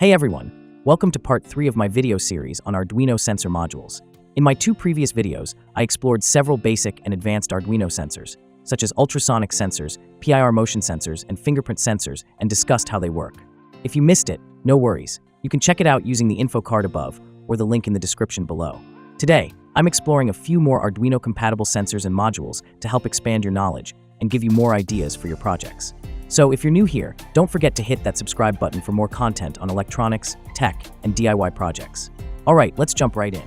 Hey everyone, welcome to part 3 of my video series on Arduino sensor modules. In my 2 previous videos, I explored several basic and advanced Arduino sensors, such as ultrasonic sensors, PIR motion sensors, and fingerprint sensors, and discussed how they work. If you missed it, no worries. You can check it out using the info card above or the link in the description below. Today, I'm exploring a few more Arduino-compatible sensors and modules to help expand your knowledge and give you more ideas for your projects. So if you're new here, don't forget to hit that subscribe button for more content on electronics, tech, and DIY projects. Alright, let's jump right in.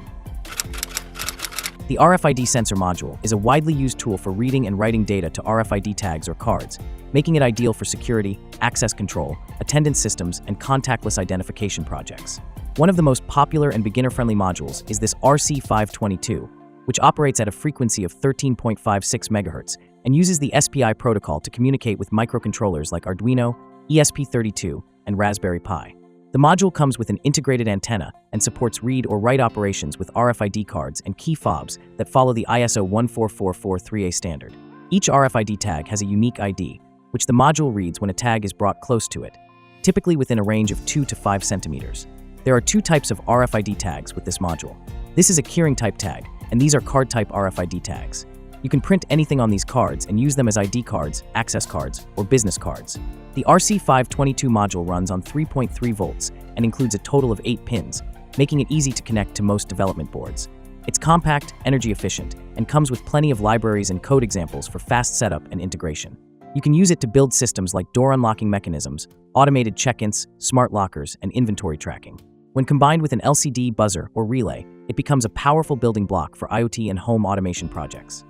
The RFID sensor module is a widely used tool for reading and writing data to RFID tags or cards, making it ideal for security, access control, attendance systems, and contactless identification projects. One of the most popular and beginner-friendly modules is this RC522, which operates at a frequency of 13.56 MHz and uses the SPI protocol to communicate with microcontrollers like Arduino, ESP32, and Raspberry Pi. The module comes with an integrated antenna and supports read or write operations with RFID cards and key fobs that follow the ISO 14443A standard. Each RFID tag has a unique ID, which the module reads when a tag is brought close to it, typically within a range of 2 to 5 centimeters. There are 2 types of RFID tags with this module. This is a keyring type tag, and these are card type RFID tags. You can print anything on these cards and use them as ID cards, access cards, or business cards. The RC522 module runs on 3.3 volts and includes a total of 8 pins, making it easy to connect to most development boards. It's compact, energy efficient, and comes with plenty of libraries and code examples for fast setup and integration. You can use it to build systems like door unlocking mechanisms, automated check-ins, smart lockers, and inventory tracking. When combined with an LCD, buzzer, or relay, it becomes a powerful building block for IoT and home automation projects.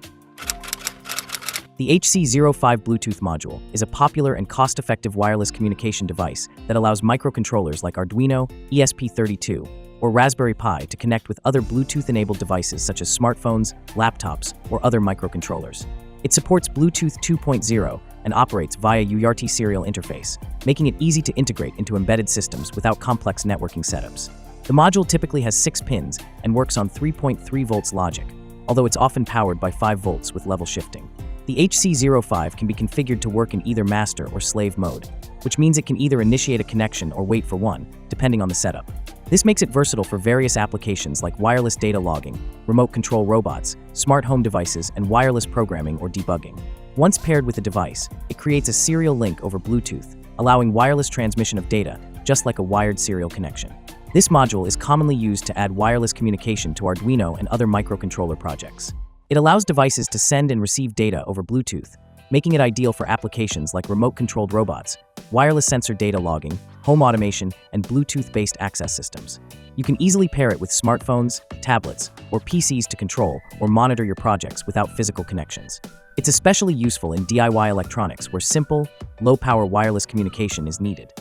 The HC05 Bluetooth module is a popular and cost-effective wireless communication device that allows microcontrollers like Arduino, ESP32, or Raspberry Pi to connect with other Bluetooth-enabled devices such as smartphones, laptops, or other microcontrollers. It supports Bluetooth 2.0 and operates via UART serial interface, making it easy to integrate into embedded systems without complex networking setups. The module typically has 6 pins and works on 3.3 volts logic, although it's often powered by 5 volts with level shifting. The HC05 can be configured to work in either master or slave mode, which means it can either initiate a connection or wait for one, depending on the setup. This makes it versatile for various applications like wireless data logging, remote control robots, smart home devices, and wireless programming or debugging. Once paired with the device, it creates a serial link over Bluetooth, allowing wireless transmission of data, just like a wired serial connection. This module is commonly used to add wireless communication to Arduino and other microcontroller projects. It allows devices to send and receive data over Bluetooth, making it ideal for applications like remote-controlled robots, wireless sensor data logging, home automation, and Bluetooth-based access systems. You can easily pair it with smartphones, tablets, or PCs to control or monitor your projects without physical connections. It's especially useful in DIY electronics where simple, low-power wireless communication is needed.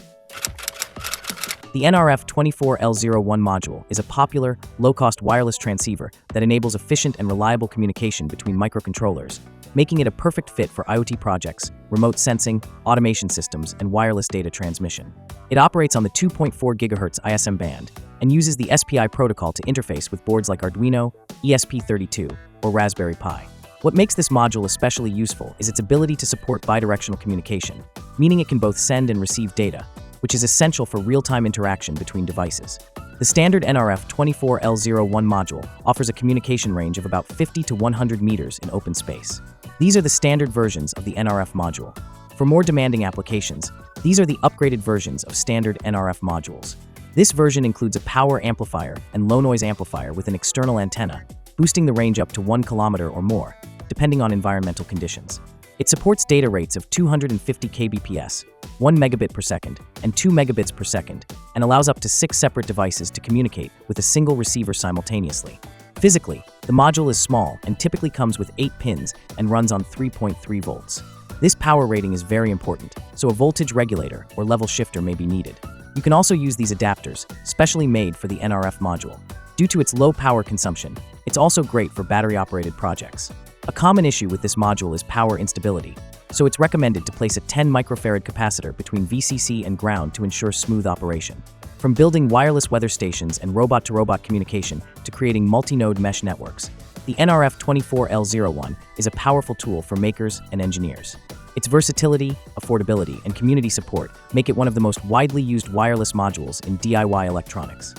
The nRF24L01 module is a popular, low-cost wireless transceiver that enables efficient and reliable communication between microcontrollers, making it a perfect fit for IoT projects, remote sensing, automation systems, and wireless data transmission. It operates on the 2.4 GHz ISM band and uses the SPI protocol to interface with boards like Arduino, ESP32, or Raspberry Pi. What makes this module especially useful is its ability to support bidirectional communication, meaning it can both send and receive data, which is essential for real-time interaction between devices. The standard nRF24L01 module offers a communication range of about 50 to 100 meters in open space. These are the standard versions of the nRF module. For more demanding applications, these are the upgraded versions of standard nRF modules. This version includes a power amplifier and low-noise amplifier with an external antenna, boosting the range up to 1 kilometer or more, depending on environmental conditions. It supports data rates of 250 kbps, 1 megabit per second, and 2 megabits per second, and allows up to 6 separate devices to communicate with a single receiver simultaneously. Physically, the module is small and typically comes with 8 pins and runs on 3.3 volts. This power rating is very important, so a voltage regulator or level shifter may be needed. You can also use these adapters, specially made for the nRF module. Due to its low power consumption, it's also great for battery-operated projects. A common issue with this module is power instability, so it's recommended to place a 10 microfarad capacitor between VCC and ground to ensure smooth operation. From building wireless weather stations and robot-to-robot communication to creating multi-node mesh networks, the nRF24L01 is a powerful tool for makers and engineers. Its versatility, affordability, and community support make it one of the most widely used wireless modules in DIY electronics.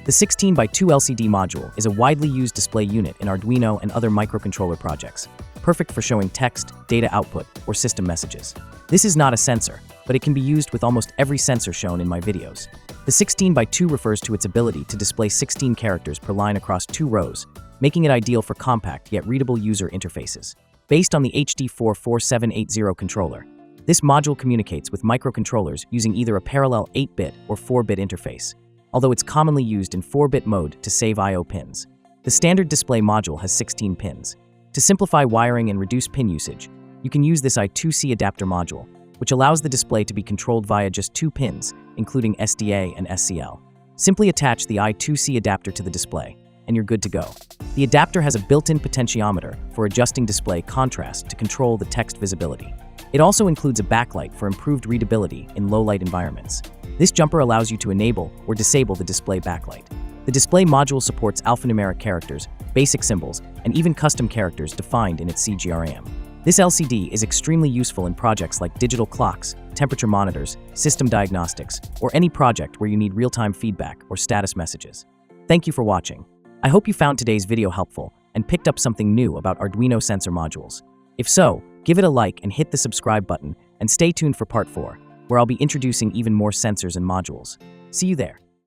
The 16x2 LCD module is a widely used display unit in Arduino and other microcontroller projects, perfect for showing text, data output, or system messages. This is not a sensor, but it can be used with almost every sensor shown in my videos. The 16x2 refers to its ability to display 16 characters per line across 2 rows, making it ideal for compact yet readable user interfaces. Based on the HD44780 controller, this module communicates with microcontrollers using either a parallel 8-bit or 4-bit interface, although it's commonly used in 4-bit mode to save I/O pins. The standard display module has 16 pins. To simplify wiring and reduce pin usage, you can use this I2C adapter module, which allows the display to be controlled via just 2 pins, including SDA and SCL. Simply attach the I2C adapter to the display, and you're good to go. The adapter has a built-in potentiometer for adjusting display contrast to control the text visibility. It also includes a backlight for improved readability in low-light environments. This jumper allows you to enable or disable the display backlight. The display module supports alphanumeric characters, basic symbols, and even custom characters defined in its CGRAM. This LCD is extremely useful in projects like digital clocks, temperature monitors, system diagnostics, or any project where you need real-time feedback or status messages. Thank you for watching. I hope you found today's video helpful and picked up something new about Arduino sensor modules. If so, give it a like and hit the subscribe button, and stay tuned for Part 4, where I'll be introducing even more sensors and modules. See you there.